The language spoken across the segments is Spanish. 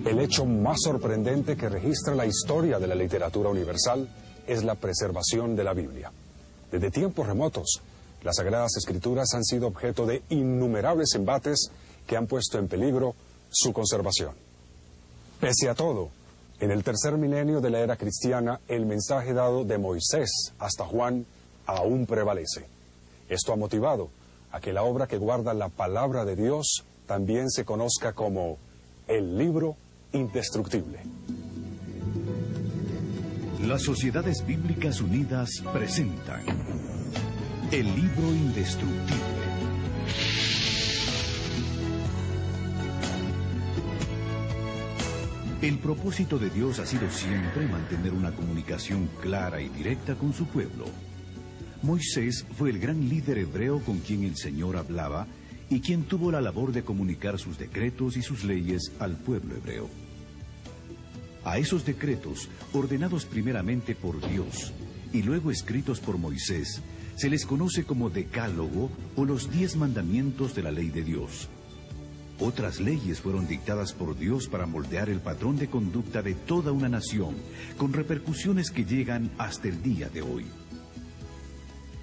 El hecho más sorprendente que registra la historia de la literatura universal es la preservación de la Biblia. Desde tiempos remotos, las Sagradas Escrituras han sido objeto de innumerables embates que han puesto en peligro su conservación. Pese a todo, en el tercer milenio de la era cristiana, el mensaje dado de Moisés hasta Juan aún prevalece. Esto ha motivado a que la obra que guarda la palabra de Dios también se conozca como el libro indestructible. Las Sociedades Bíblicas Unidas presentan el libro indestructible. El propósito de Dios ha sido siempre mantener una comunicación clara y directa con su pueblo. Moisés fue el gran líder hebreo con quien el Señor hablaba y quien tuvo la labor de comunicar sus decretos y sus leyes al pueblo hebreo. A esos decretos, ordenados primeramente por Dios y luego escritos por Moisés, se les conoce como Decálogo o los 10 mandamientos de la ley de Dios. Otras leyes fueron dictadas por Dios para moldear el patrón de conducta de toda una nación, con repercusiones que llegan hasta el día de hoy.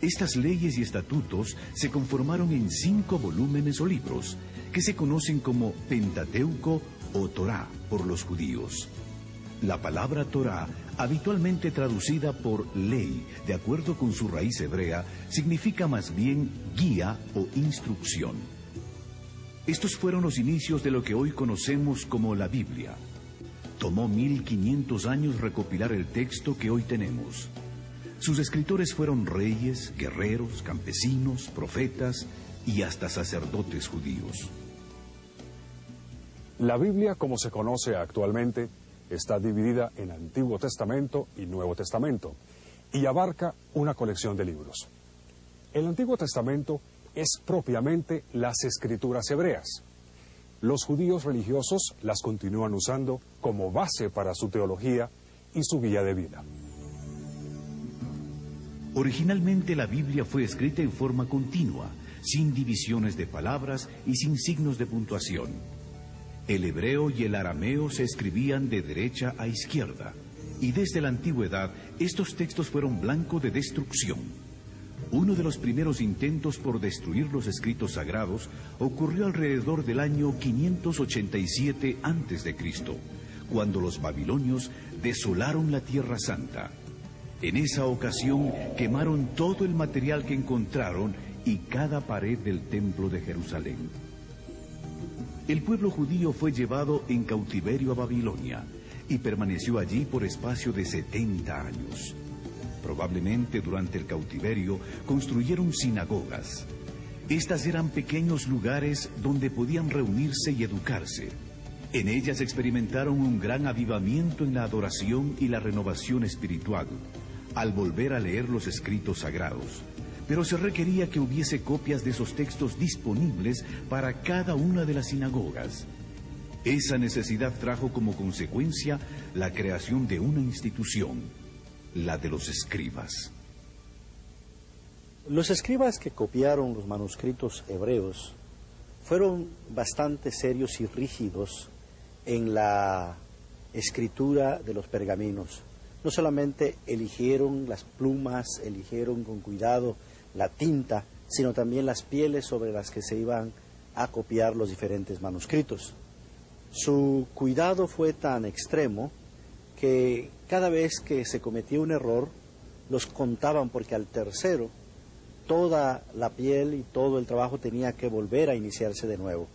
Estas leyes y estatutos se conformaron en 5 volúmenes o libros, que se conocen como Pentateuco o Torá por los judíos. La palabra Torá, habitualmente traducida por ley, de acuerdo con su raíz hebrea, significa más bien guía o instrucción. Estos fueron los inicios de lo que hoy conocemos como la Biblia. Tomó 1500 años recopilar el texto que hoy tenemos. Sus escritores fueron reyes, guerreros, campesinos, profetas y hasta sacerdotes judíos. La Biblia, como se conoce actualmente, está dividida en Antiguo Testamento y Nuevo Testamento y abarca una colección de libros. El Antiguo Testamento es propiamente las escrituras hebreas. Los judíos religiosos las continúan usando como base para su teología y su guía de vida. Originalmente la Biblia fue escrita en forma continua, sin divisiones de palabras y sin signos de puntuación. El hebreo y el arameo se escribían de derecha a izquierda, y desde la antigüedad estos textos fueron blanco de destrucción. Uno de los primeros intentos por destruir los escritos sagrados ocurrió alrededor del año 587 a.C., cuando los babilonios desolaron la Tierra Santa. En esa ocasión quemaron todo el material que encontraron y cada pared del templo de Jerusalén. El pueblo judío fue llevado en cautiverio a Babilonia y permaneció allí por espacio de 70 años. Probablemente durante el cautiverio construyeron sinagogas. Estas eran pequeños lugares donde podían reunirse y educarse. En ellas experimentaron un gran avivamiento en la adoración y la renovación espiritual, al volver a leer los escritos sagrados. Pero se requería que hubiese copias de esos textos disponibles para cada una de las sinagogas. Esa necesidad trajo como consecuencia la creación de una institución, la de los escribas. Los escribas que copiaron los manuscritos hebreos fueron bastante serios y rígidos en la escritura de los pergaminos. No solamente eligieron las plumas, eligieron con cuidado la tinta, sino también las pieles sobre las que se iban a copiar los diferentes manuscritos. Su cuidado fue tan extremo que cada vez que se cometía un error, los contaban, porque al tercero toda la piel y todo el trabajo tenía que volver a iniciarse de nuevo.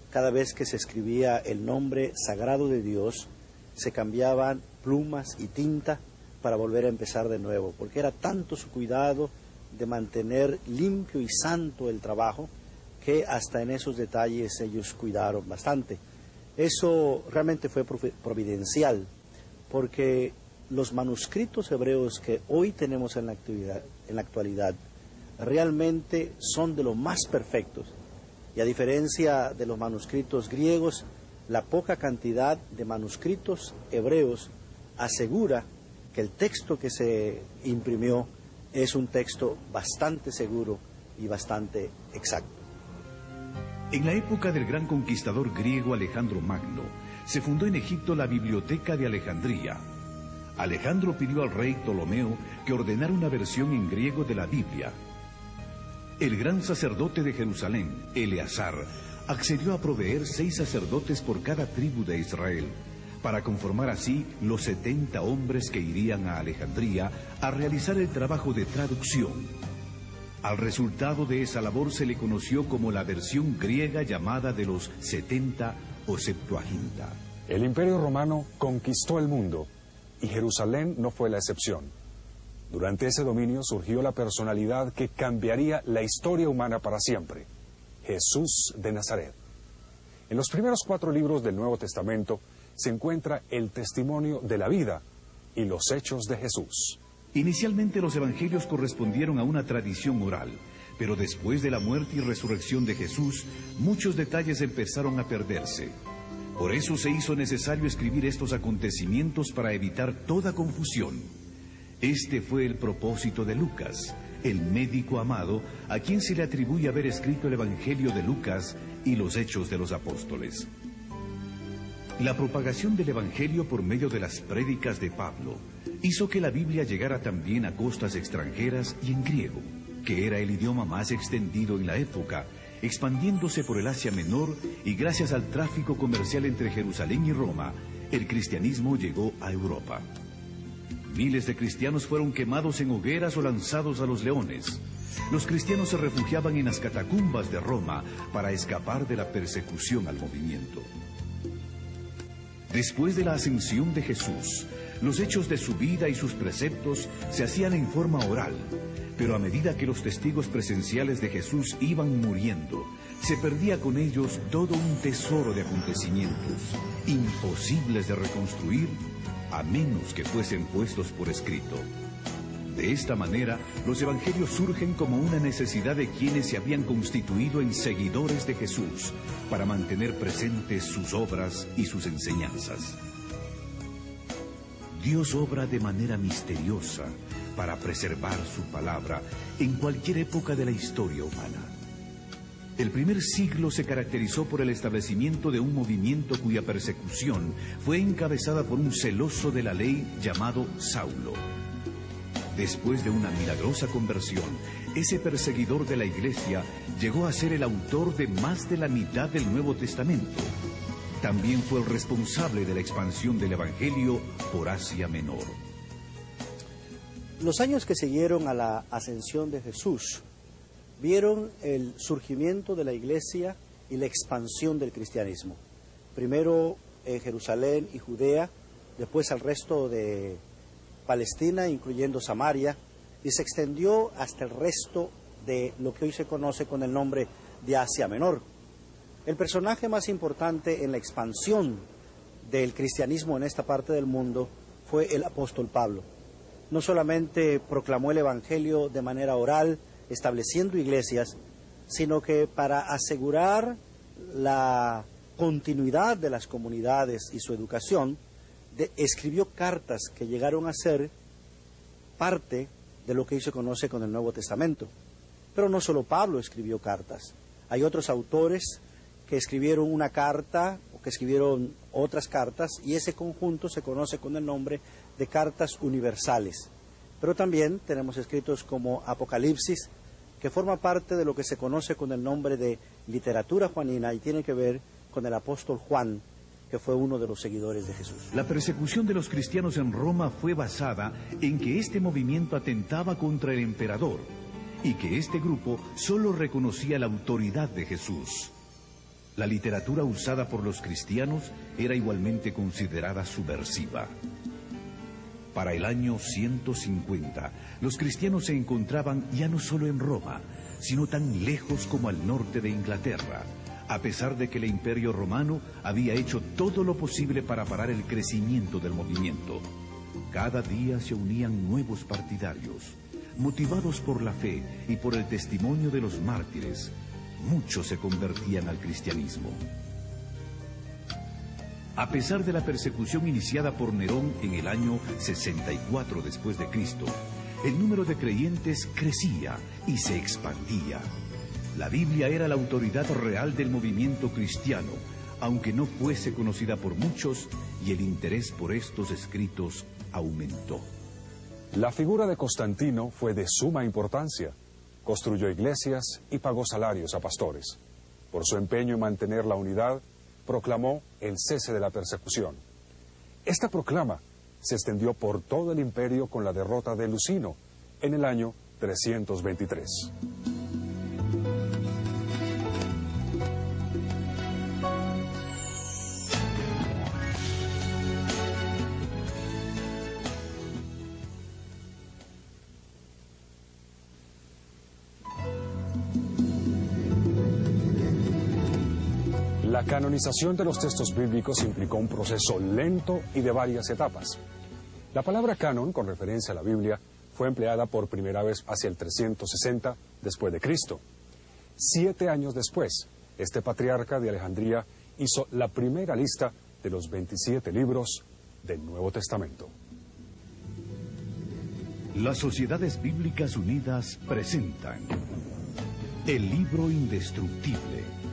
Cada vez que se escribía el nombre sagrado de Dios, se cambiaban plumas y tinta para volver a empezar de nuevo, porque era tanto su cuidado de mantener limpio y santo el trabajo, que hasta en esos detalles ellos cuidaron bastante. Eso realmente fue providencial, porque los manuscritos hebreos que hoy tenemos en la actualidad realmente son de los más perfectos, y a diferencia de los manuscritos griegos, la poca cantidad de manuscritos hebreos asegura que el texto que se imprimió es un texto bastante seguro y bastante exacto. En la época del gran conquistador griego Alejandro Magno, se fundó en Egipto la Biblioteca de Alejandría. Alejandro pidió al rey Ptolomeo que ordenara una versión en griego de la Biblia. El gran sacerdote de Jerusalén, Eleazar, accedió a proveer 6 sacerdotes por cada tribu de Israel, para conformar así los 70 hombres que irían a Alejandría a realizar el trabajo de traducción. Al resultado de esa labor se le conoció como la versión griega llamada de los 70 o Septuaginta. El Imperio Romano conquistó el mundo y Jerusalén no fue la excepción. Durante ese dominio surgió la personalidad que cambiaría la historia humana para siempre: Jesús de Nazaret. En los primeros 4 libros del Nuevo Testamento se encuentra el testimonio de la vida y los hechos de Jesús. Inicialmente los evangelios correspondieron a una tradición oral, pero después de la muerte y resurrección de Jesús, muchos detalles empezaron a perderse. Por eso se hizo necesario escribir estos acontecimientos para evitar toda confusión. Este fue el propósito de Lucas, el médico amado, a quien se le atribuye haber escrito el Evangelio de Lucas y los Hechos de los Apóstoles. La propagación del Evangelio por medio de las prédicas de Pablo hizo que la Biblia llegara también a costas extranjeras y en griego, que era el idioma más extendido en la época, expandiéndose por el Asia Menor, y gracias al tráfico comercial entre Jerusalén y Roma, el cristianismo llegó a Europa. Miles de cristianos fueron quemados en hogueras o lanzados a los leones. Los cristianos se refugiaban en las catacumbas de Roma para escapar de la persecución al movimiento. Después de la ascensión de Jesús, los hechos de su vida y sus preceptos se hacían en forma oral, pero a medida que los testigos presenciales de Jesús iban muriendo, se perdía con ellos todo un tesoro de acontecimientos, imposibles de reconstruir, a menos que fuesen puestos por escrito. De esta manera, los evangelios surgen como una necesidad de quienes se habían constituido en seguidores de Jesús, para mantener presentes sus obras y sus enseñanzas. Dios obra de manera misteriosa para preservar su palabra en cualquier época de la historia humana. El primer siglo se caracterizó por el establecimiento de un movimiento cuya persecución fue encabezada por un celoso de la ley llamado Saulo. Después de una milagrosa conversión, ese perseguidor de la iglesia llegó a ser el autor de más de la mitad del Nuevo Testamento. También fue el responsable de la expansión del Evangelio por Asia Menor. Los años que siguieron a la ascensión de Jesús vieron el surgimiento de la iglesia y la expansión del cristianismo. Primero en Jerusalén y Judea, después al resto de Palestina, incluyendo Samaria, y se extendió hasta el resto de lo que hoy se conoce con el nombre de Asia Menor. El personaje más importante en la expansión del cristianismo en esta parte del mundo fue el apóstol Pablo. No solamente proclamó el Evangelio de manera oral, estableciendo iglesias, sino que para asegurar la continuidad de las comunidades y su educación, escribió cartas que llegaron a ser parte de lo que hoy se conoce con el Nuevo Testamento. Pero no solo Pablo escribió cartas. Hay otros autores que escribieron una carta o que escribieron otras cartas, y ese conjunto se conoce con el nombre de cartas universales. Pero también tenemos escritos como Apocalipsis, que forma parte de lo que se conoce con el nombre de literatura juanina y tiene que ver con el apóstol Juan, que fue uno de los seguidores de Jesús. La persecución de los cristianos en Roma fue basada en que este movimiento atentaba contra el emperador y que este grupo solo reconocía la autoridad de Jesús. La literatura usada por los cristianos era igualmente considerada subversiva. Para el año 150, los cristianos se encontraban ya no solo en Roma, sino tan lejos como al norte de Inglaterra, a pesar de que el Imperio Romano había hecho todo lo posible para parar el crecimiento del movimiento. Cada día se unían nuevos partidarios. Motivados por la fe y por el testimonio de los mártires, muchos se convertían al cristianismo. A pesar de la persecución iniciada por Nerón en el año 64 después de Cristo, el número de creyentes crecía y se expandía. La Biblia era la autoridad real del movimiento cristiano, aunque no fuese conocida por muchos, y el interés por estos escritos aumentó. La figura de Constantino fue de suma importancia. Construyó iglesias y pagó salarios a pastores. Por su empeño en mantener la unidad, proclamó el cese de la persecución. Esta proclama se extendió por todo el imperio con la derrota de Lucino en el año 323. La canonización de los textos bíblicos implicó un proceso lento y de varias etapas. La palabra canon, con referencia a la Biblia, fue empleada por primera vez hacia el 360 después de Cristo. 7 años después, este patriarca de Alejandría hizo la primera lista de los 27 libros del Nuevo Testamento. Las Sociedades Bíblicas Unidas presentan el libro indestructible.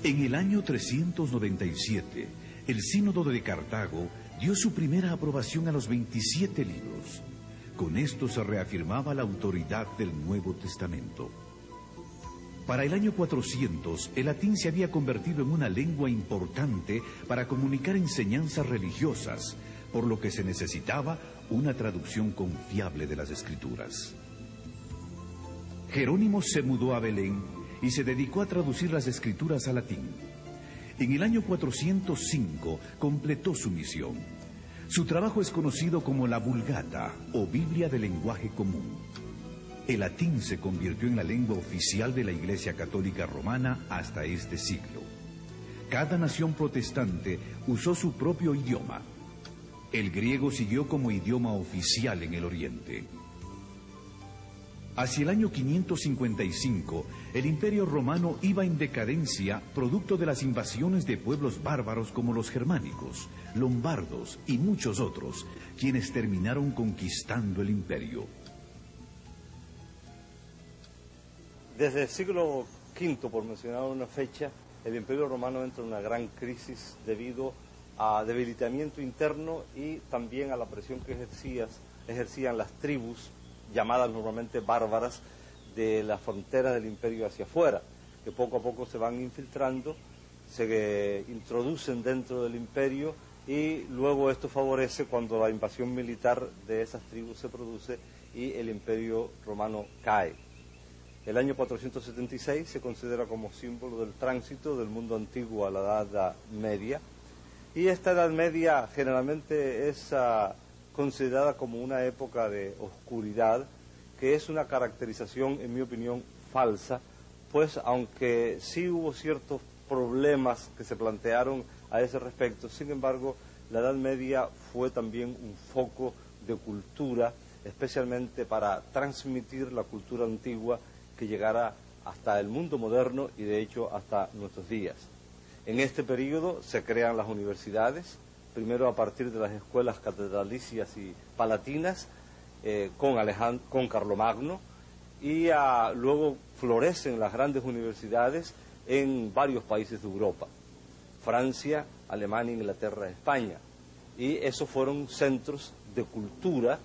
En el año 397, el Sínodo de Cartago dio su primera aprobación a los 27 libros. Con esto se reafirmaba la autoridad del Nuevo Testamento. Para el año 400, el latín se había convertido en una lengua importante para comunicar enseñanzas religiosas, por lo que se necesitaba una traducción confiable de las Escrituras. Jerónimo se mudó a Belén y se dedicó a traducir las Escrituras al latín. En el año 405 completó su misión. Su trabajo es conocido como la Vulgata, o Biblia de lenguaje común. El latín se convirtió en la lengua oficial de la Iglesia Católica Romana hasta este siglo. Cada nación protestante usó su propio idioma. El griego siguió como idioma oficial en el Oriente. Hacia el año 555, el Imperio Romano iba en decadencia producto de las invasiones de pueblos bárbaros como los germánicos, lombardos y muchos otros, quienes terminaron conquistando el imperio. Desde el siglo V, por mencionar una fecha, el Imperio Romano entra en una gran crisis debido a debilitamiento interno y también a la presión que ejercían las tribus llamadas normalmente bárbaras, de las fronteras del imperio hacia afuera, que poco a poco se van infiltrando, se introducen dentro del imperio y luego esto favorece cuando la invasión militar de esas tribus se produce y el imperio romano cae. El año 476 se considera como símbolo del tránsito del mundo antiguo a la Edad Media, y esta Edad Media generalmente es considerada como una época de oscuridad, que es una caracterización, en mi opinión, falsa, pues aunque sí hubo ciertos problemas que se plantearon a ese respecto, sin embargo, la Edad Media fue también un foco de cultura, especialmente para transmitir la cultura antigua que llegara hasta el mundo moderno y de hecho hasta nuestros días. En este periodo se crean las universidades, primero a partir de las escuelas catedralicias y palatinas, con Carlomagno, y luego florecen las grandes universidades en varios países de Europa, Francia, Alemania, Inglaterra, España, y esos fueron centros de cultura.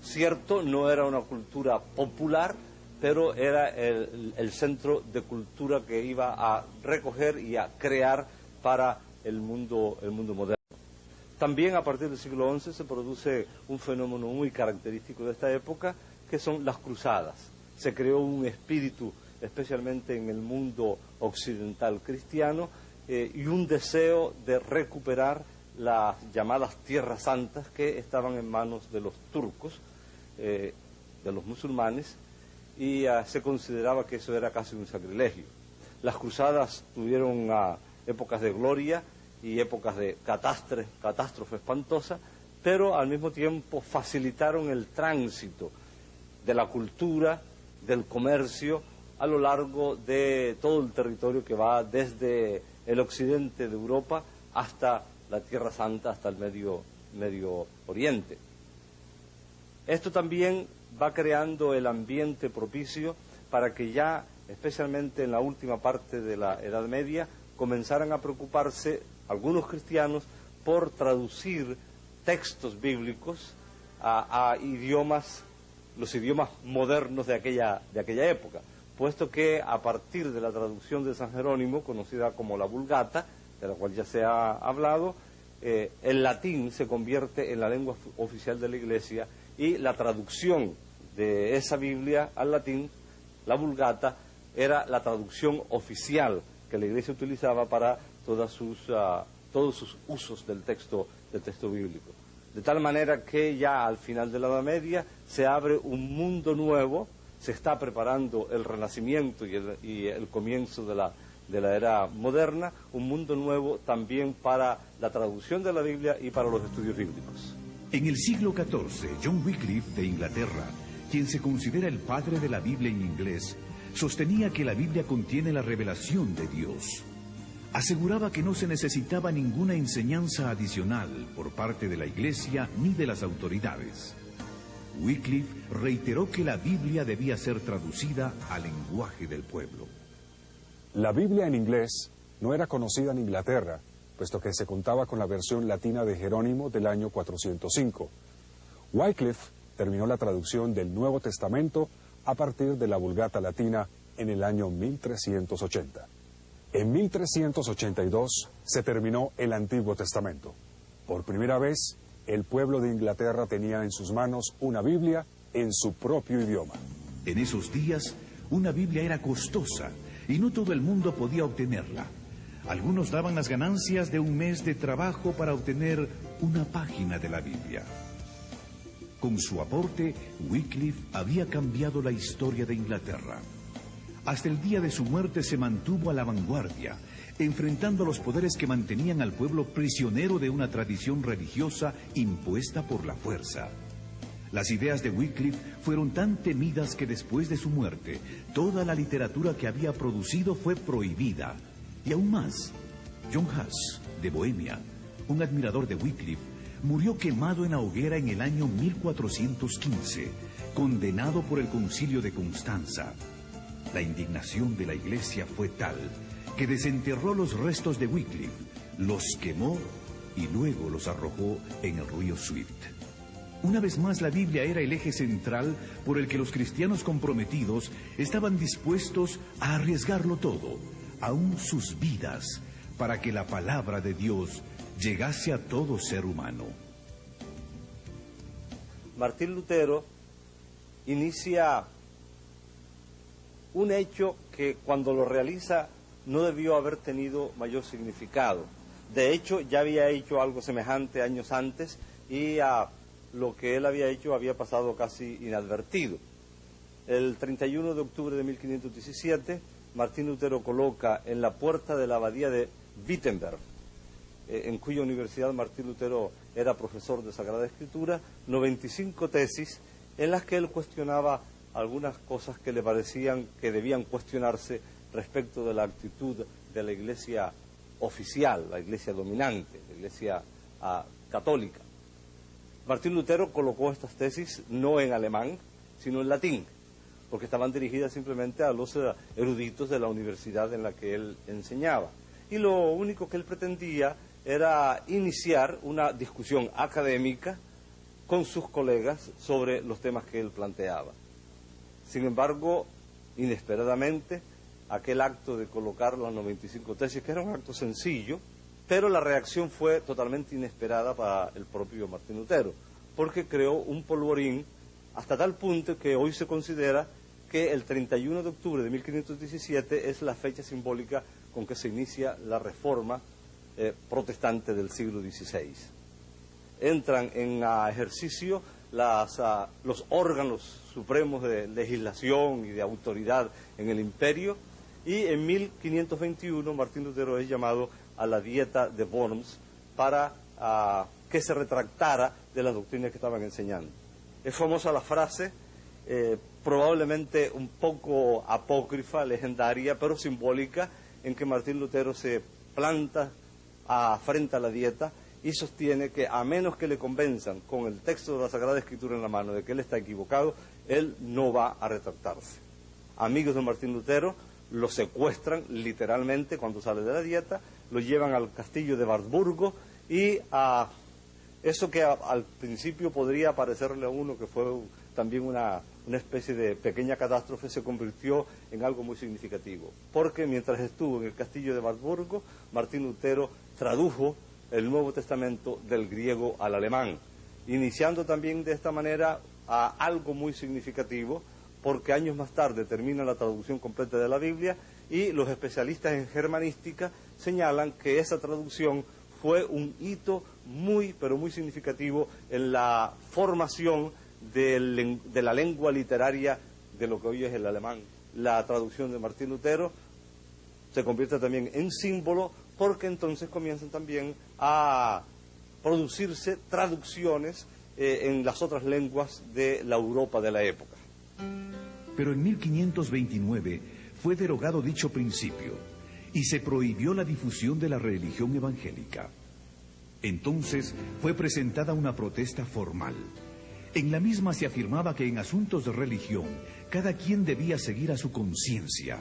Cierto, no era una cultura popular, pero era el centro de cultura que iba a recoger y a crear para el mundo moderno. También a partir del siglo XI se produce un fenómeno muy característico de esta época, que son las cruzadas. Se creó un espíritu, especialmente en el mundo occidental cristiano, y un deseo de recuperar las llamadas tierras santas que estaban en manos de los turcos, de los musulmanes, y se consideraba que eso era casi un sacrilegio. Las cruzadas tuvieron épocas de gloria y épocas de catástrofe espantosa, pero al mismo tiempo facilitaron el tránsito de la cultura, del comercio, a lo largo de todo el territorio que va desde el occidente de Europa hasta la Tierra Santa, hasta el Medio Oriente. Esto también va creando el ambiente propicio para que ya, especialmente en la última parte de la Edad Media, comenzaran a preocuparse algunos cristianos por traducir textos bíblicos a idiomas, los idiomas modernos de aquella época, puesto que a partir de la traducción de San Jerónimo, conocida como la Vulgata, de la cual ya se ha hablado, el latín se convierte en la lengua oficial de la Iglesia, y la traducción de esa Biblia al latín, la Vulgata, era la traducción oficial que la Iglesia utilizaba para todos sus usos del texto bíblico. De tal manera que ya al final de la Edad Media se abre un mundo nuevo, se está preparando el Renacimiento y el comienzo de la era moderna, un mundo nuevo también para la traducción de la Biblia y para los estudios bíblicos. En el siglo XIV, John Wycliffe de Inglaterra, quien se considera el padre de la Biblia en inglés, sostenía que la Biblia contiene la revelación de Dios. Aseguraba que no se necesitaba ninguna enseñanza adicional por parte de la Iglesia ni de las autoridades. Wycliffe reiteró que la Biblia debía ser traducida al lenguaje del pueblo. La Biblia en inglés no era conocida en Inglaterra, puesto que se contaba con la versión latina de Jerónimo del año 405. Wycliffe terminó la traducción del Nuevo Testamento a partir de la Vulgata latina en el año 1380. En 1382 se terminó el Antiguo Testamento. Por primera vez, el pueblo de Inglaterra tenía en sus manos una Biblia en su propio idioma. En esos días, una Biblia era costosa y no todo el mundo podía obtenerla. Algunos daban las ganancias de un mes de trabajo para obtener una página de la Biblia. Con su aporte, Wycliffe había cambiado la historia de Inglaterra. Hasta el día de su muerte se mantuvo a la vanguardia, enfrentando a los poderes que mantenían al pueblo prisionero de una tradición religiosa impuesta por la fuerza. Las ideas de Wycliffe fueron tan temidas que después de su muerte, toda la literatura que había producido fue prohibida. Y aún más, John Huss, de Bohemia, un admirador de Wycliffe, murió quemado en la hoguera en el año 1415, condenado por el Concilio de Constanza. La indignación de la Iglesia fue tal que desenterró los restos de Wycliffe, los quemó y luego los arrojó en el río Swift. Una vez más, la Biblia era el eje central por el que los cristianos comprometidos estaban dispuestos a arriesgarlo todo, aún sus vidas, para que la palabra de Dios llegase a todo ser humano. Martín Lutero inicia un hecho que cuando lo realiza no debió haber tenido mayor significado. De hecho, ya había hecho algo semejante años antes y lo que él había hecho había pasado casi inadvertido. El 31 de octubre de 1517, Martín Lutero coloca en la puerta de la abadía de Wittenberg, en cuya universidad Martín Lutero era profesor de Sagrada Escritura, 95 tesis en las que él cuestionaba algunas cosas que le parecían que debían cuestionarse respecto de la actitud de la Iglesia oficial, la Iglesia dominante, la Iglesia católica. Martín Lutero colocó estas tesis no en alemán, sino en latín, porque estaban dirigidas simplemente a los eruditos de la universidad en la que él enseñaba. Y lo único que él pretendía era iniciar una discusión académica con sus colegas sobre los temas que él planteaba. Sin embargo, inesperadamente, aquel acto de colocar las 95 tesis, que era un acto sencillo, pero la reacción fue totalmente inesperada para el propio Martín Lutero, porque creó un polvorín hasta tal punto que hoy se considera que el 31 de octubre de 1517 es la fecha simbólica con que se inicia la reforma protestante del siglo XVI. Entran en ejercicio los órganos supremos de legislación y de autoridad en el imperio, y en 1521 Martín Lutero es llamado a la Dieta de Worms para que se retractara de las doctrinas que estaban enseñando. Es famosa la frase, probablemente un poco apócrifa, legendaria, pero simbólica, en que Martín Lutero se planta frente a la Dieta y sostiene que a menos que le convenzan con el texto de la Sagrada Escritura en la mano de que él está equivocado, él no va a retractarse. Amigos de Martín Lutero lo secuestran literalmente cuando sale de la dieta, lo llevan al castillo de Wartburgo y a eso que al principio podría parecerle a uno que fue también una especie de pequeña catástrofe, se convirtió en algo muy significativo, porque mientras estuvo en el castillo de Wartburgo, Martín Lutero tradujo el Nuevo Testamento del griego al alemán, iniciando también de esta manera a algo muy significativo, porque años más tarde termina la traducción completa de la Biblia y los especialistas en germanística señalan que esa traducción fue un hito muy, pero muy significativo en la formación de la lengua literaria de lo que hoy es el alemán. La traducción de Martín Lutero se convierte también en símbolo, porque entonces comienzan también a producirse traducciones en las otras lenguas de la Europa de la época. Pero en 1529 fue derogado dicho principio y se prohibió la difusión de la religión evangélica. Entonces fue presentada una protesta formal. En la misma se afirmaba que en asuntos de religión cada quien debía seguir a su conciencia.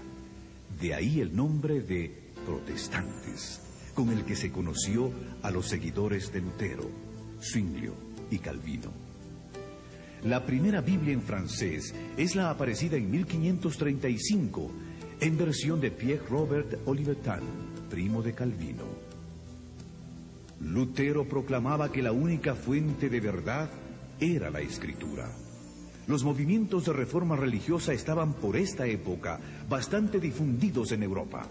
De ahí el nombre de protestantes, con el que se conoció a los seguidores de Lutero, Zwinglio y Calvino. La primera Biblia en francés es la aparecida en 1535, en versión de Pierre Robert Olivetan, primo de Calvino. Lutero proclamaba que la única fuente de verdad era la Escritura. Los movimientos de reforma religiosa estaban por esta época bastante difundidos en Europa.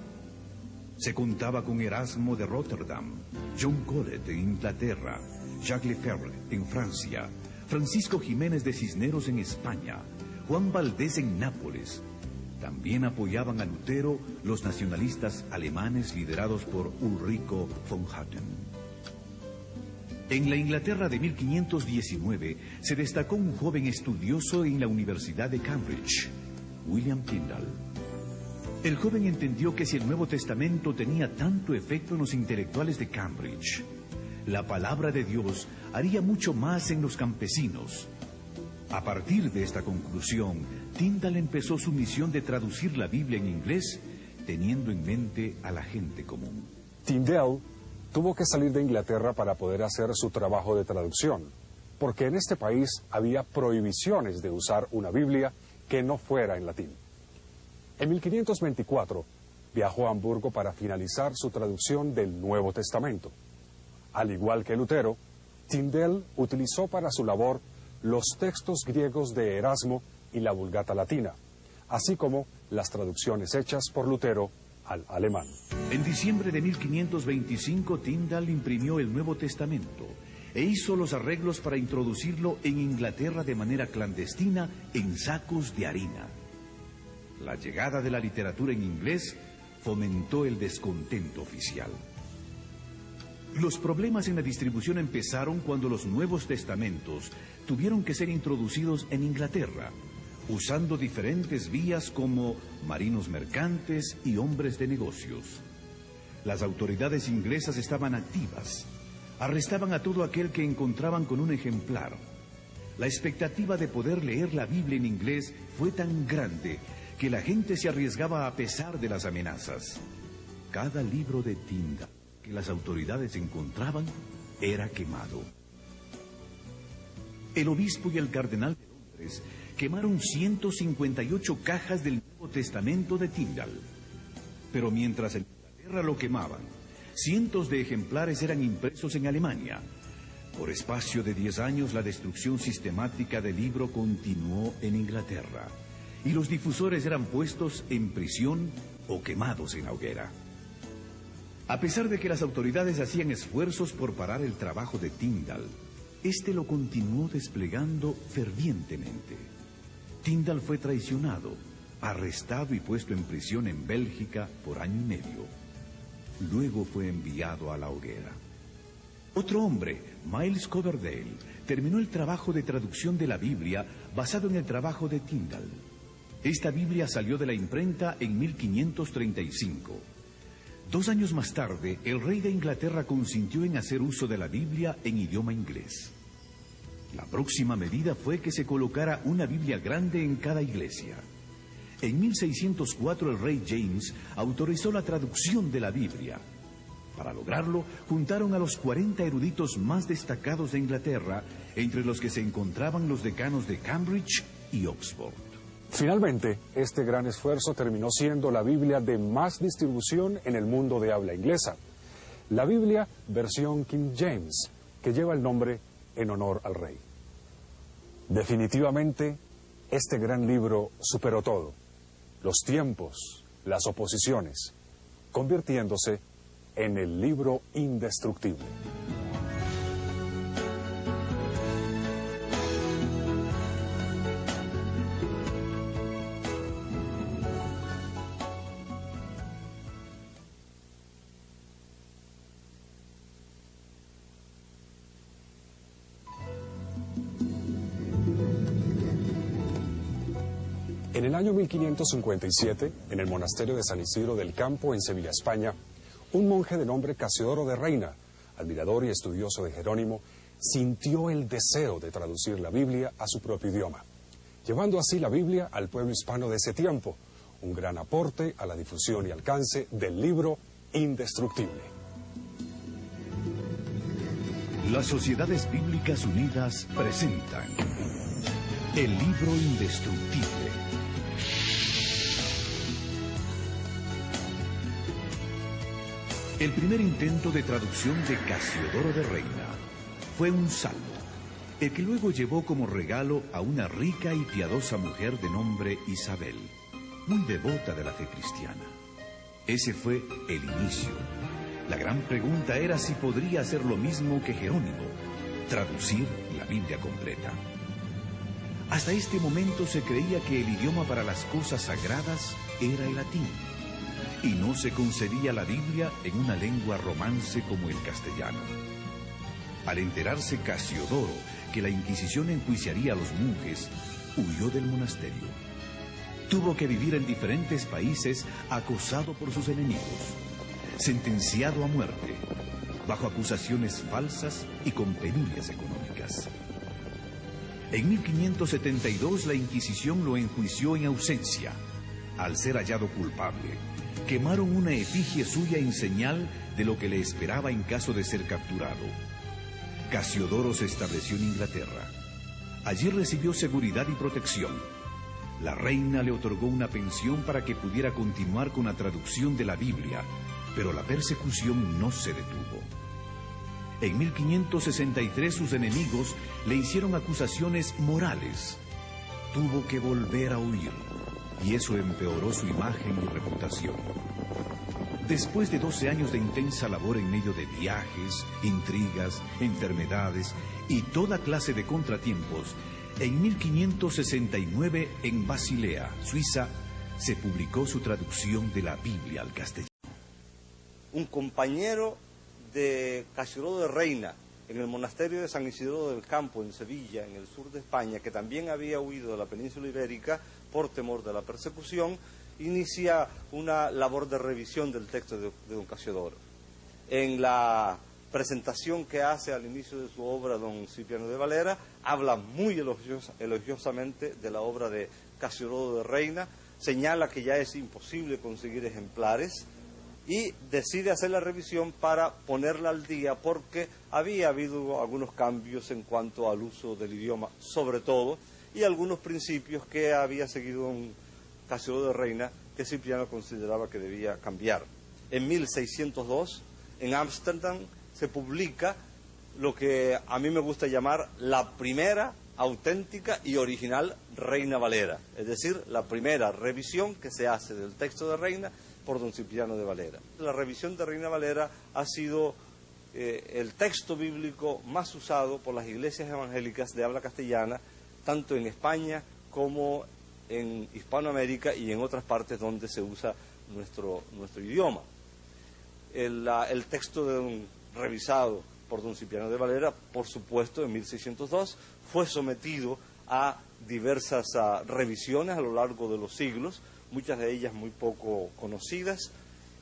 Se contaba con Erasmo de Rotterdam, John Colet en Inglaterra, Jacques Lefebvre en Francia, Francisco Jiménez de Cisneros en España, Juan Valdés en Nápoles. También apoyaban a Lutero los nacionalistas alemanes liderados por Ulrico von Hutten. En la Inglaterra de 1519 se destacó un joven estudioso en la Universidad de Cambridge, William Tyndale. El joven entendió que si el Nuevo Testamento tenía tanto efecto en los intelectuales de Cambridge, la palabra de Dios haría mucho más en los campesinos. A partir de esta conclusión, Tyndale empezó su misión de traducir la Biblia en inglés, teniendo en mente a la gente común. Tyndale tuvo que salir de Inglaterra para poder hacer su trabajo de traducción, porque en este país había prohibiciones de usar una Biblia que no fuera en latín. En 1524 viajó a Hamburgo para finalizar su traducción del Nuevo Testamento. Al igual que Lutero, Tyndale utilizó para su labor los textos griegos de Erasmo y la Vulgata latina, así como las traducciones hechas por Lutero al alemán. En diciembre de 1525, Tyndale imprimió el Nuevo Testamento e hizo los arreglos para introducirlo en Inglaterra de manera clandestina en sacos de harina. La llegada de la literatura en inglés fomentó el descontento oficial. Los problemas en la distribución empezaron cuando los Nuevos Testamentos tuvieron que ser introducidos en Inglaterra, usando diferentes vías como marinos mercantes y hombres de negocios. Las autoridades inglesas estaban activas. Arrestaban a todo aquel que encontraban con un ejemplar. La expectativa de poder leer la Biblia en inglés fue tan grande que la gente se arriesgaba a pesar de las amenazas. Cada libro de Tyndale que las autoridades encontraban era quemado. El obispo y el cardenal de Londres quemaron 158 cajas del Nuevo Testamento de Tyndale. Pero mientras en Inglaterra lo quemaban, cientos de ejemplares eran impresos en Alemania. Por espacio de 10 años, la destrucción sistemática del libro continuó en Inglaterra, y los difusores eran puestos en prisión o quemados en la hoguera. A pesar de que las autoridades hacían esfuerzos por parar el trabajo de Tyndale, este lo continuó desplegando fervientemente. Tyndale fue traicionado, arrestado y puesto en prisión en Bélgica por año y medio. Luego fue enviado a la hoguera. Otro hombre, Miles Coverdale, terminó el trabajo de traducción de la Biblia basado en el trabajo de Tyndale. Esta Biblia salió de la imprenta en 1535. 2 años más tarde, el rey de Inglaterra consintió en hacer uso de la Biblia en idioma inglés. La próxima medida fue que se colocara una Biblia grande en cada iglesia. En 1604 el rey James autorizó la traducción de la Biblia. Para lograrlo, juntaron a los 40 eruditos más destacados de Inglaterra, entre los que se encontraban los decanos de Cambridge y Oxford. Finalmente, este gran esfuerzo terminó siendo la Biblia de más distribución en el mundo de habla inglesa. La Biblia versión King James, que lleva el nombre en honor al rey. Definitivamente, este gran libro superó todo, los tiempos, las oposiciones, convirtiéndose en el libro indestructible. En el año 1557, en el monasterio de San Isidro del Campo, en Sevilla, España, un monje de nombre Casiodoro de Reina, admirador y estudioso de Jerónimo, sintió el deseo de traducir la Biblia a su propio idioma, llevando así la Biblia al pueblo hispano de ese tiempo, un gran aporte a la difusión y alcance del libro indestructible. Las Sociedades Bíblicas Unidas presentan el libro indestructible. El primer intento de traducción de Casiodoro de Reina fue un salmo, el que luego llevó como regalo a una rica y piadosa mujer de nombre Isabel, muy devota de la fe cristiana. Ese fue el inicio. La gran pregunta era si podría hacer lo mismo que Jerónimo, traducir la Biblia completa. Hasta este momento se creía que el idioma para las cosas sagradas era el latín, y no se concebía la Biblia en una lengua romance como el castellano. Al enterarse Casiodoro que la Inquisición enjuiciaría a los monjes, huyó del monasterio. Tuvo que vivir en diferentes países acosado por sus enemigos, sentenciado a muerte, bajo acusaciones falsas y con penurias económicas. En 1572 la Inquisición lo enjuició en ausencia. Al ser hallado culpable, quemaron una efigie suya en señal de lo que le esperaba en caso de ser capturado. Casiodoro se estableció en Inglaterra. Allí recibió seguridad y protección. La reina le otorgó una pensión para que pudiera continuar con la traducción de la Biblia, pero la persecución no se detuvo. En 1563 sus enemigos le hicieron acusaciones morales. Tuvo que volver a huir, y eso empeoró su imagen y reputación. Después de 12 años de intensa labor en medio de viajes, intrigas, enfermedades y toda clase de contratiempos, en 1569 en Basilea, Suiza, se publicó su traducción de la Biblia al castellano. Un compañero de Casiodoro de Reina en el monasterio de San Isidro del Campo, en Sevilla, en el sur de España, que también había huido de la península ibérica por temor de la persecución, inicia una labor de revisión del texto de don Casiodoro. En la presentación que hace al inicio de su obra don Cipriano de Valera, habla muy elogiosamente de la obra de Casiodoro de Reina, señala que ya es imposible conseguir ejemplares y decide hacer la revisión para ponerla al día porque había habido algunos cambios en cuanto al uso del idioma, sobre todo, y algunos principios que había seguido un Casiodoro de Reina que Cipriano consideraba que debía cambiar. En 1602, en Ámsterdam, se publica lo que a mí me gusta llamar la primera auténtica y original Reina Valera, es decir, la primera revisión que se hace del texto de Reina por don Cipriano de Valera. La revisión de Reina Valera ha sido el texto bíblico más usado por las iglesias evangélicas de habla castellana, tanto en España como en Hispanoamérica y en otras partes donde se usa nuestro idioma. El texto revisado por don Cipriano de Valera, por supuesto, en 1602, fue sometido a diversas revisiones a lo largo de los siglos, muchas de ellas muy poco conocidas,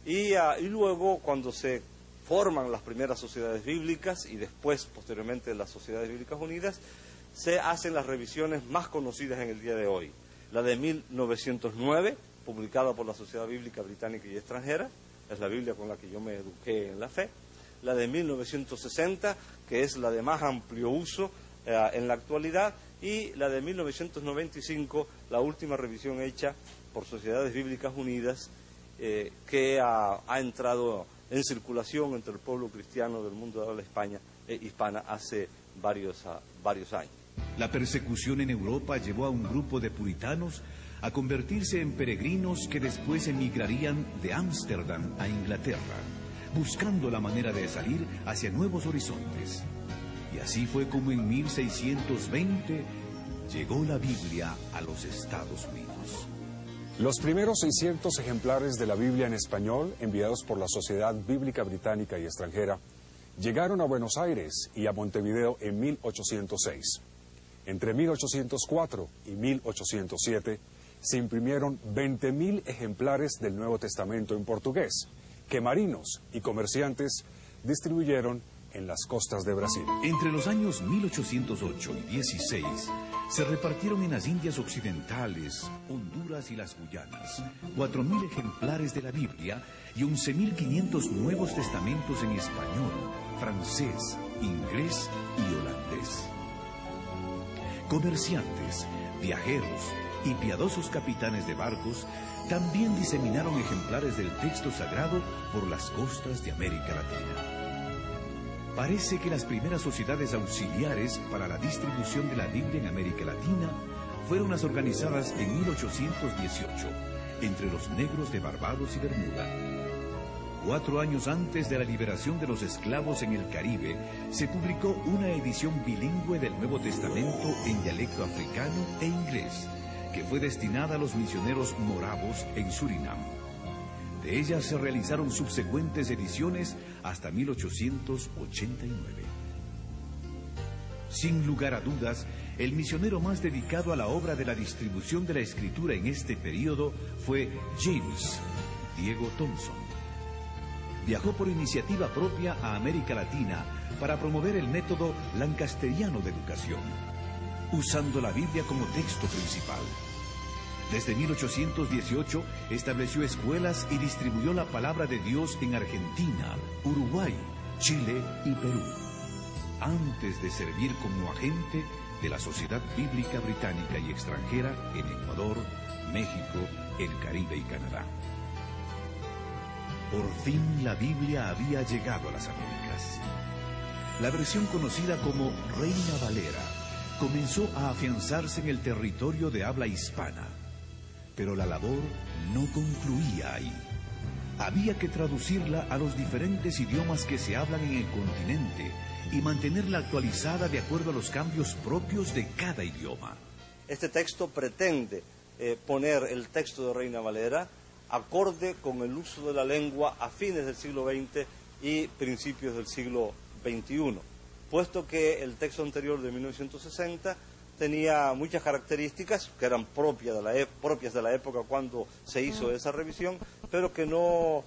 Y luego, cuando se forman las primeras sociedades bíblicas y después, posteriormente, las Sociedades Bíblicas Unidas, se hacen las revisiones más conocidas en el día de hoy. La de 1909, publicada por la Sociedad Bíblica Británica y Extranjera, es la Biblia con la que yo me eduqué en la fe. La de 1960, que es la de más amplio uso en la actualidad, y la de 1995, la última revisión hecha por Sociedades Bíblicas Unidas, que ha entrado en circulación entre el pueblo cristiano del mundo de habla hispana hace varios años. La persecución en Europa llevó a un grupo de puritanos a convertirse en peregrinos que después emigrarían de Ámsterdam a Inglaterra, buscando la manera de salir hacia nuevos horizontes. Y así fue como en 1620 llegó la Biblia a los Estados Unidos. Los primeros 600 ejemplares de la Biblia en español, enviados por la Sociedad Bíblica Británica y Extranjera, llegaron a Buenos Aires y a Montevideo en 1806. Entre 1804 y 1807 se imprimieron 20.000 ejemplares del Nuevo Testamento en portugués, que marinos y comerciantes distribuyeron en las costas de Brasil. Entre los años 1808 y 16 se repartieron en las Indias Occidentales, Honduras y las Guyanas 4.000 ejemplares de la Biblia y 11.500 Nuevos Testamentos en español, francés, inglés y holandés. Comerciantes, viajeros y piadosos capitanes de barcos también diseminaron ejemplares del texto sagrado por las costas de América Latina. Parece que las primeras sociedades auxiliares para la distribución de la Biblia en América Latina fueron las organizadas en 1818 entre los negros de Barbados y Bermuda. 4 años antes de la liberación de los esclavos en el Caribe, se publicó una edición bilingüe del Nuevo Testamento en dialecto africano e inglés, que fue destinada a los misioneros moravos en Surinam. De ella se realizaron subsecuentes ediciones hasta 1889. Sin lugar a dudas, el misionero más dedicado a la obra de la distribución de la Escritura en este periodo fue James Diego Thompson. Viajó por iniciativa propia a América Latina para promover el método lancasteriano de educación, usando la Biblia como texto principal. Desde 1818 estableció escuelas y distribuyó la palabra de Dios en Argentina, Uruguay, Chile y Perú, antes de servir como agente de la Sociedad Bíblica Británica y Extranjera en Ecuador, México, el Caribe y Canadá. Por fin la Biblia había llegado a las Américas. La versión conocida como Reina Valera comenzó a afianzarse en el territorio de habla hispana. Pero la labor no concluía ahí. Había que traducirla a los diferentes idiomas que se hablan en el continente y mantenerla actualizada de acuerdo a los cambios propios de cada idioma. Este texto pretende poner el texto de Reina Valera acorde con el uso de la lengua a fines del siglo XX y principios del siglo XXI, puesto que el texto anterior de 1960 tenía muchas características que eran propias de la época cuando se hizo esa revisión, pero que no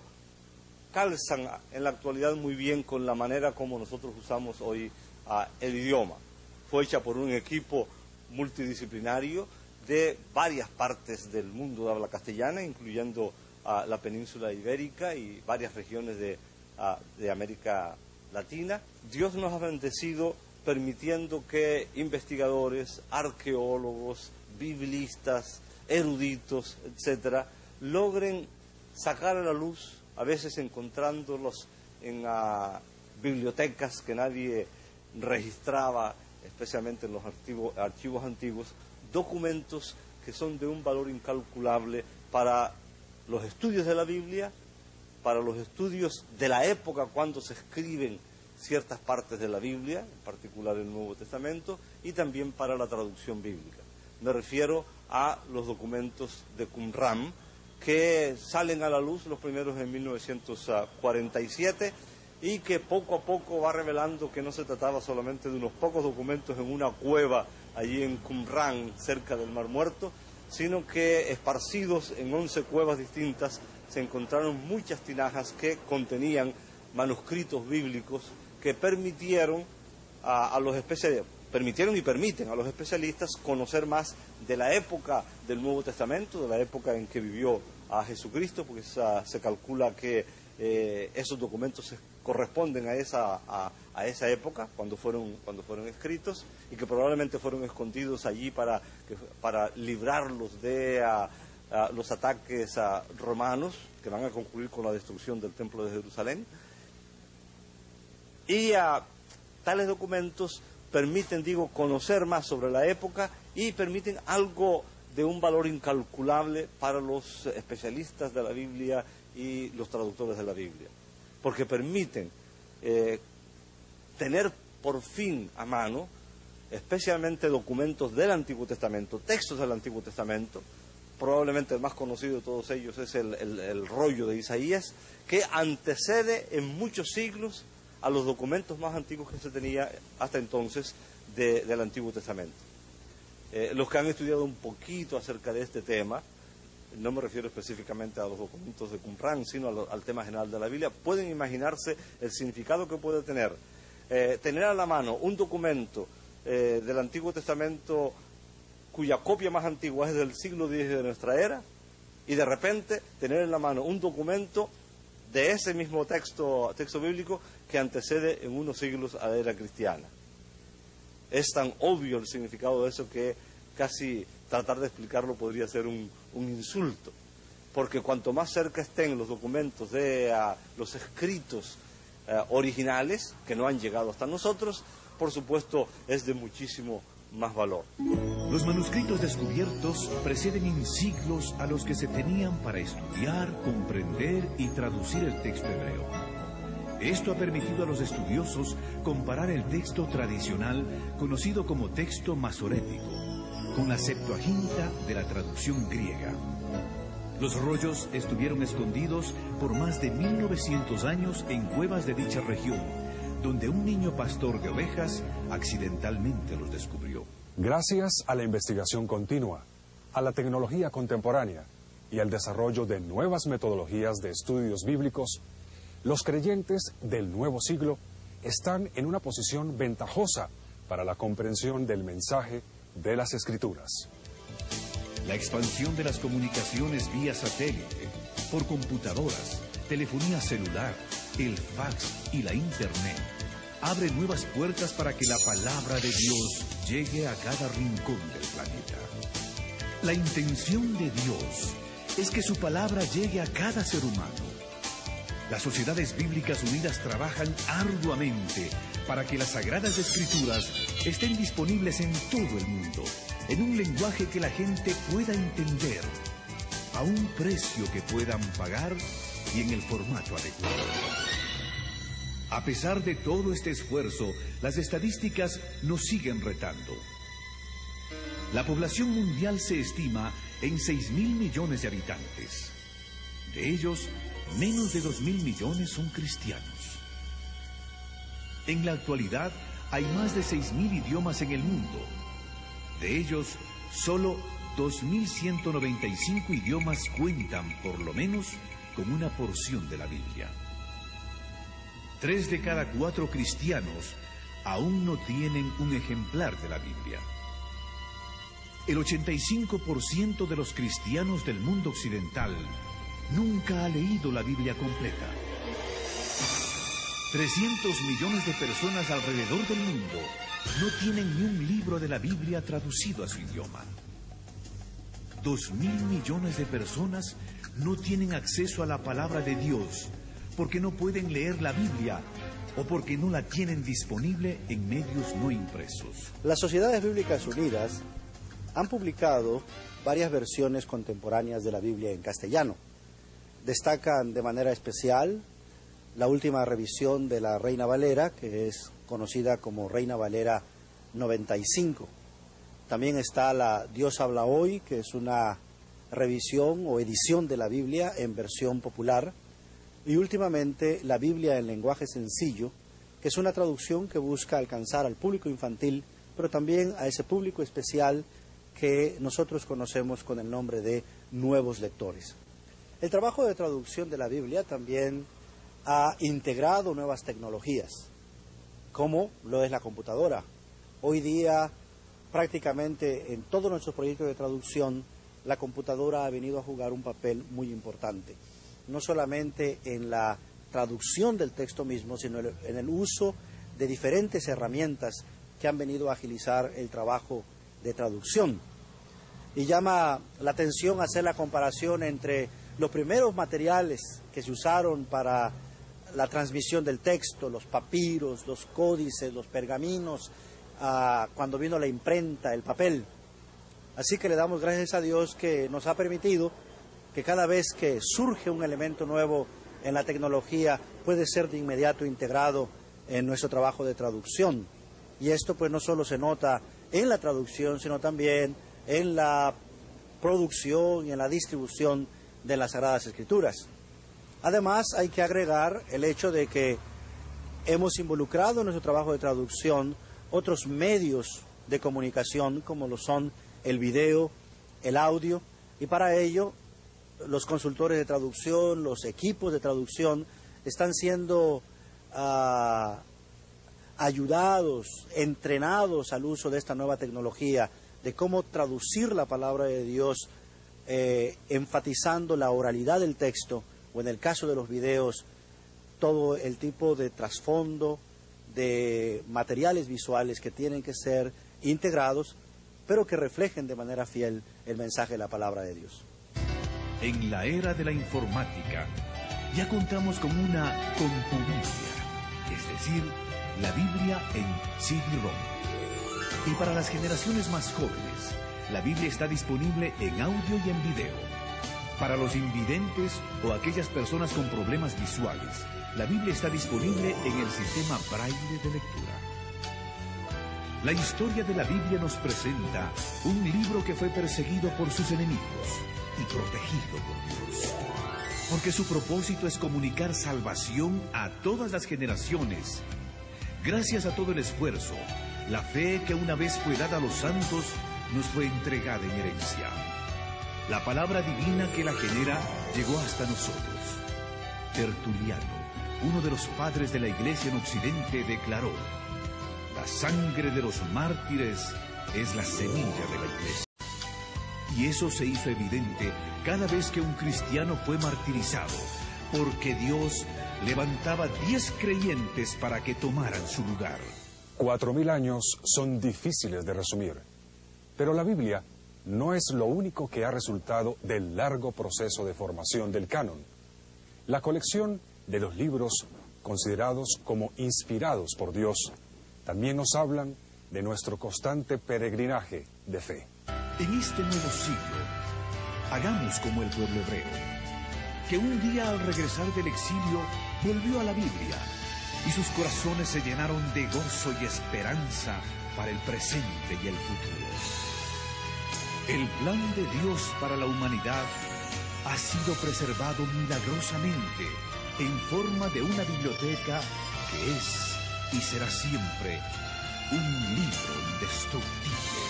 calzan en la actualidad muy bien con la manera como nosotros usamos hoy el idioma. Fue hecha por un equipo multidisciplinario de varias partes del mundo de habla castellana, incluyendo la península ibérica y varias regiones de América Latina. Dios nos ha bendecido permitiendo que investigadores, arqueólogos, biblistas, eruditos, etcétera, logren sacar a la luz, a veces encontrándolos en bibliotecas que nadie registraba, especialmente en los archivos antiguos, documentos que son de un valor incalculable para los estudios de la Biblia, para los estudios de la época cuando se escriben ciertas partes de la Biblia, en particular el Nuevo Testamento, y también para la traducción bíblica. Me refiero a los documentos de Qumran, que salen a la luz los primeros en 1947 y que poco a poco va revelando que no se trataba solamente de unos pocos documentos en una cueva allí en Qumran, cerca del Mar Muerto, sino que esparcidos en 11 cuevas distintas se encontraron muchas tinajas que contenían manuscritos bíblicos que permitieron permitieron y permiten a los especialistas conocer más de la época del Nuevo Testamento, de la época en que vivió a Jesucristo, porque se calcula que esos documentos corresponden a esa época, cuando fueron escritos, y que probablemente fueron escondidos allí para librarlos de los ataques romanos, que van a concluir con la destrucción del Templo de Jerusalén. Y tales documentos permiten, conocer más sobre la época y permiten algo de un valor incalculable para los especialistas de la Biblia y los traductores de la Biblia, porque permiten tener por fin a mano, especialmente documentos del Antiguo Testamento, textos del Antiguo Testamento. Probablemente el más conocido de todos ellos es el rollo de Isaías, que antecede en muchos siglos a los documentos más antiguos que se tenía hasta entonces del Antiguo Testamento. Los que han estudiado un poquito acerca de este tema, no me refiero específicamente a los documentos de Qumran, sino al tema general de la Biblia, pueden imaginarse el significado que puede tener a la mano un documento del Antiguo Testamento cuya copia más antigua es del siglo X de nuestra era, y de repente tener en la mano un documento de ese mismo texto bíblico que antecede en unos siglos a la era cristiana. Es tan obvio el significado de eso que casi tratar de explicarlo podría ser un insulto, porque cuanto más cerca estén los documentos de los escritos originales, que no han llegado hasta nosotros, por supuesto es de muchísimo más valor. Los manuscritos descubiertos preceden en siglos a los que se tenían para estudiar, comprender y traducir el texto hebreo. Esto ha permitido a los estudiosos comparar el texto tradicional, conocido como texto masorético, con la Septuaginta de la traducción griega. Los rollos estuvieron escondidos por más de 1900 años en cuevas de dicha región, donde un niño pastor de ovejas accidentalmente los descubrió. Gracias a la investigación continua, a la tecnología contemporánea y al desarrollo de nuevas metodologías de estudios bíblicos, los creyentes del nuevo siglo están en una posición ventajosa para la comprensión del mensaje de las Escrituras. La expansión de las comunicaciones vía satélite, por computadoras, telefonía celular, el fax y la internet abre nuevas puertas para que la palabra de Dios llegue a cada rincón del planeta. La intención de Dios es que su palabra llegue a cada ser humano. Las Sociedades Bíblicas Unidas trabajan arduamente para que las Sagradas Escrituras estén disponibles en todo el mundo, en un lenguaje que la gente pueda entender, a un precio que puedan pagar y en el formato adecuado. A pesar de todo este esfuerzo, las estadísticas nos siguen retando. La población mundial se estima en 6.000 millones de habitantes. De ellos, menos de 2.000 millones son cristianos. En la actualidad, hay más de 6.000 idiomas en el mundo. De ellos, solo 2.195 idiomas cuentan, por lo menos, con una porción de la Biblia. 3 de cada 4 cristianos aún no tienen un ejemplar de la Biblia. El 85% de los cristianos del mundo occidental nunca ha leído la Biblia completa. 300 millones de personas alrededor del mundo no tienen ni un libro de la Biblia traducido a su idioma. 2.000 millones de personas no tienen acceso a la palabra de Dios porque no pueden leer la Biblia o porque no la tienen disponible en medios no impresos. Las Sociedades Bíblicas Unidas han publicado varias versiones contemporáneas de la Biblia en castellano. Destacan de manera especial la última revisión de la Reina Valera, que es conocida como Reina Valera 95. También está la Dios habla hoy, que es una revisión o edición de la Biblia en versión popular. Y últimamente la Biblia en lenguaje sencillo, que es una traducción que busca alcanzar al público infantil, pero también a ese público especial que nosotros conocemos con el nombre de nuevos lectores. El trabajo de traducción de la Biblia también ha integrado nuevas tecnologías, como lo es la computadora. Hoy día, prácticamente en todos nuestros proyectos de traducción, la computadora ha venido a jugar un papel muy importante, no solamente en la traducción del texto mismo, sino en el uso de diferentes herramientas que han venido a agilizar el trabajo de traducción. Y llama la atención hacer la comparación entre los primeros materiales que se usaron para la transmisión del texto, los papiros, los códices, los pergaminos, cuando vino la imprenta, el papel. Así que le damos gracias a Dios que nos ha permitido que cada vez que surge un elemento nuevo en la tecnología puede ser de inmediato integrado en nuestro trabajo de traducción. Y esto pues no solo se nota en la traducción, sino también en la producción y en la distribución de las Sagradas Escrituras. Además, hay que agregar el hecho de que hemos involucrado en nuestro trabajo de traducción otros medios de comunicación, como lo son el video, el audio, y para ello los consultores de traducción, los equipos de traducción están siendo ayudados, entrenados al uso de esta nueva tecnología, de cómo traducir la palabra de Dios, enfatizando la oralidad del texto, o en el caso de los videos, todo el tipo de trasfondo, de materiales visuales que tienen que ser integrados, pero que reflejen de manera fiel el mensaje de la palabra de Dios. En la era de la informática, ya contamos con una concubilla, es decir, la Biblia en CD-ROM. Y para las generaciones más jóvenes, la Biblia está disponible en audio y en video. Para los invidentes o aquellas personas con problemas visuales, la Biblia está disponible en el sistema Braille de lectura. La historia de la Biblia nos presenta un libro que fue perseguido por sus enemigos y protegido por Dios. Porque su propósito es comunicar salvación a todas las generaciones. Gracias a todo el esfuerzo, la fe que una vez fue dada a los santos nos fue entregada en herencia. La palabra divina que la genera llegó hasta nosotros. Tertuliano, uno de los padres de la Iglesia en Occidente, declaró: la sangre de los mártires es la semilla de la Iglesia. Y eso se hizo evidente cada vez que un cristiano fue martirizado, porque Dios levantaba 10 creyentes para que tomaran su lugar. 4000 años son difíciles de resumir, pero la Biblia no es lo único que ha resultado del largo proceso de formación del canon. La colección de los libros considerados como inspirados por Dios también nos hablan de nuestro constante peregrinaje de fe. En este nuevo siglo, hagamos como el pueblo hebreo, que un día al regresar del exilio volvió a la Biblia y sus corazones se llenaron de gozo y esperanza para el presente y el futuro. El plan de Dios para la humanidad ha sido preservado milagrosamente en forma de una biblioteca que es y será siempre un libro indestructible.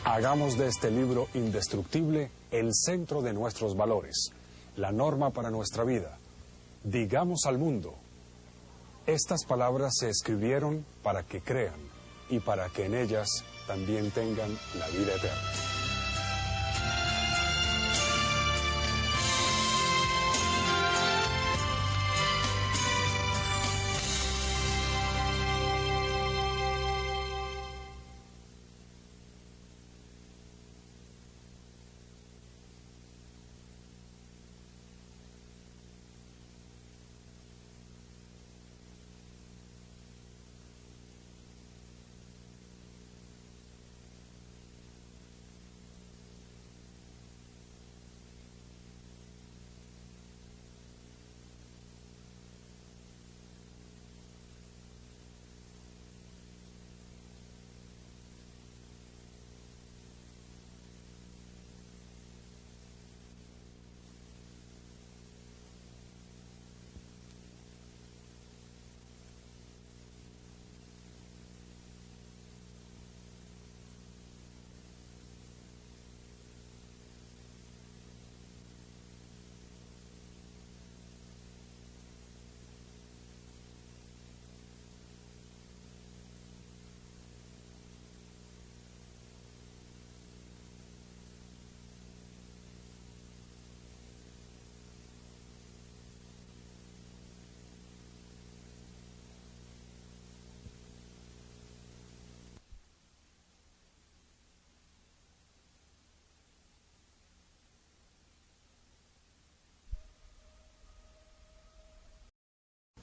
Hagamos de este libro indestructible el centro de nuestros valores, la norma para nuestra vida. Digamos al mundo: estas palabras se escribieron para que crean y para que en ellas también tengan la vida eterna.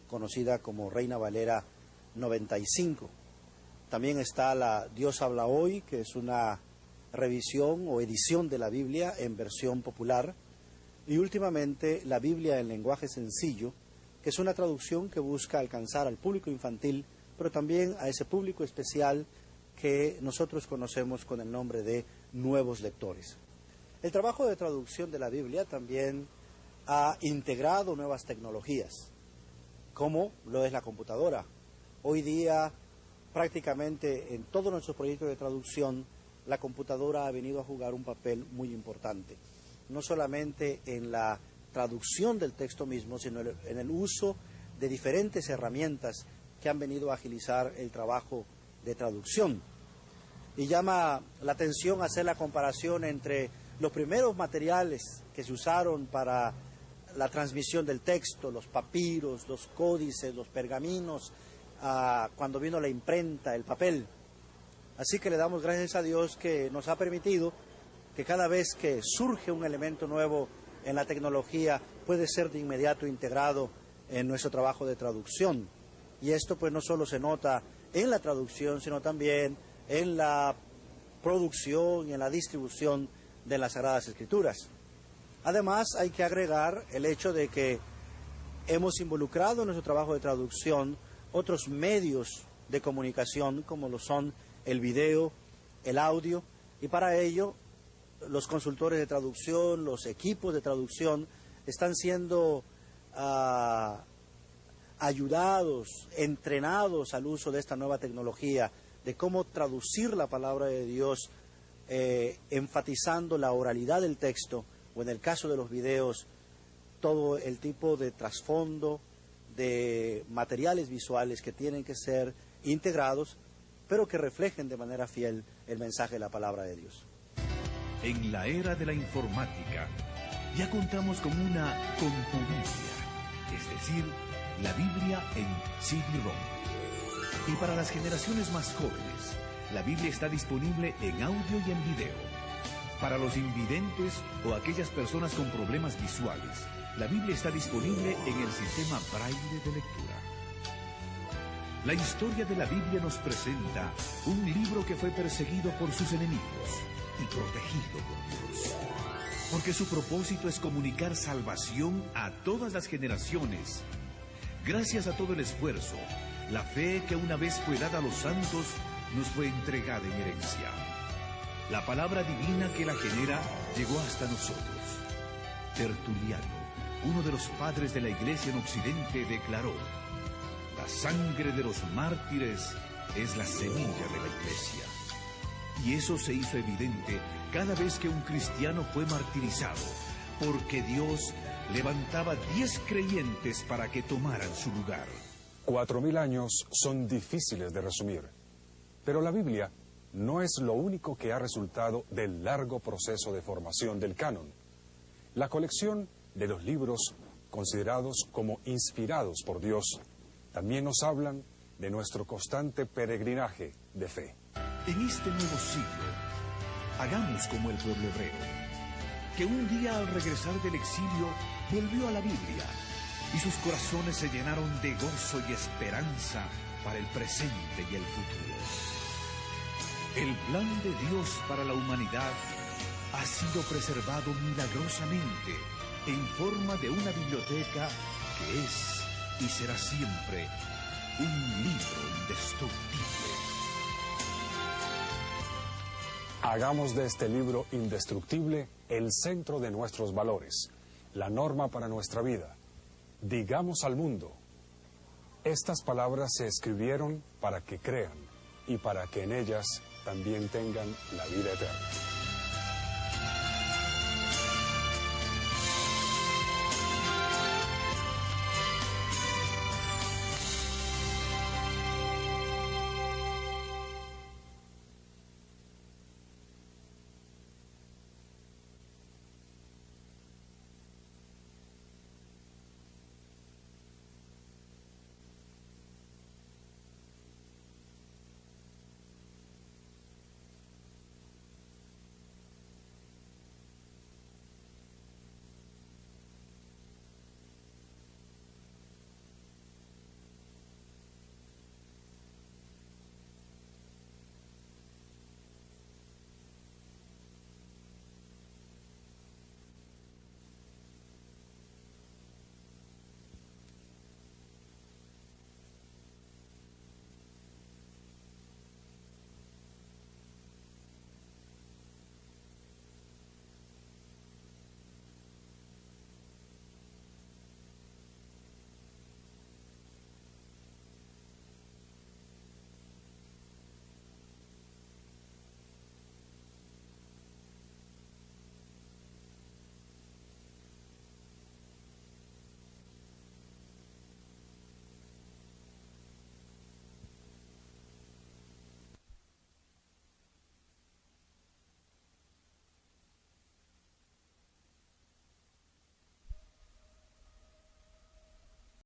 conocida como Reina Valera 95. También está la Dios habla hoy, que es una revisión o edición de la Biblia en versión popular. Y últimamente la Biblia en lenguaje sencillo, que es una traducción que busca alcanzar al público infantil, pero también a ese público especial que nosotros conocemos con el nombre de nuevos lectores. El trabajo de traducción de la Biblia también ha integrado nuevas tecnologías, como lo es la computadora. Hoy día, prácticamente en todos nuestros proyectos de traducción, la computadora ha venido a jugar un papel muy importante, no solamente en la traducción del texto mismo, sino en el uso de diferentes herramientas que han venido a agilizar el trabajo de traducción. Y llama la atención hacer la comparación entre los primeros materiales que se usaron para la transmisión del texto, los papiros, los códices, los pergaminos, cuando vino la imprenta, el papel. Así que le damos gracias a Dios que nos ha permitido que cada vez que surge un elemento nuevo en la tecnología puede ser de inmediato integrado en nuestro trabajo de traducción. Y esto pues no solo se nota en la traducción, sino también en la producción y en la distribución de las Sagradas Escrituras. Además, hay que agregar el hecho de que hemos involucrado en nuestro trabajo de traducción otros medios de comunicación, como lo son el video, el audio, y para ello los consultores de traducción, los equipos de traducción están siendo ayudados, entrenados al uso de esta nueva tecnología, de cómo traducir la palabra de Dios, enfatizando la oralidad del texto, o en el caso de los videos, todo el tipo de trasfondo, de materiales visuales que tienen que ser integrados, pero que reflejen de manera fiel el mensaje de la palabra de Dios. En la era de la informática, ya contamos con una concubia, es decir, la Biblia en CD-ROM. Y para las generaciones más jóvenes, la Biblia está disponible en audio y en video. Para los invidentes o aquellas personas con problemas visuales, la Biblia está disponible en el sistema Braille de lectura. La historia de la Biblia nos presenta un libro que fue perseguido por sus enemigos y protegido por Dios. Porque su propósito es comunicar salvación a todas las generaciones. Gracias a todo el esfuerzo, la fe que una vez fue dada a los santos nos fue entregada en herencia. La palabra divina que la genera llegó hasta nosotros. Tertuliano, uno de los padres de la Iglesia en Occidente, declaró: la sangre de los mártires es la semilla de la Iglesia. Y eso se hizo evidente cada vez que un cristiano fue martirizado, porque Dios levantaba 10 creyentes para que tomaran su lugar. 4000 años son difíciles de resumir, pero la Biblia no es lo único que ha resultado del largo proceso de formación del canon. La colección de los libros considerados como inspirados por Dios también nos hablan de nuestro constante peregrinaje de fe. En este nuevo siglo, hagamos como el pueblo hebreo, que un día al regresar del exilio volvió a la Biblia y sus corazones se llenaron de gozo y esperanza para el presente y el futuro. El plan de Dios para la humanidad ha sido preservado milagrosamente en forma de una biblioteca que es y será siempre un libro indestructible. Hagamos de este libro indestructible el centro de nuestros valores, la norma para nuestra vida. Digamos al mundo: estas palabras se escribieron para que crean y para que en ellas también tengan la vida eterna.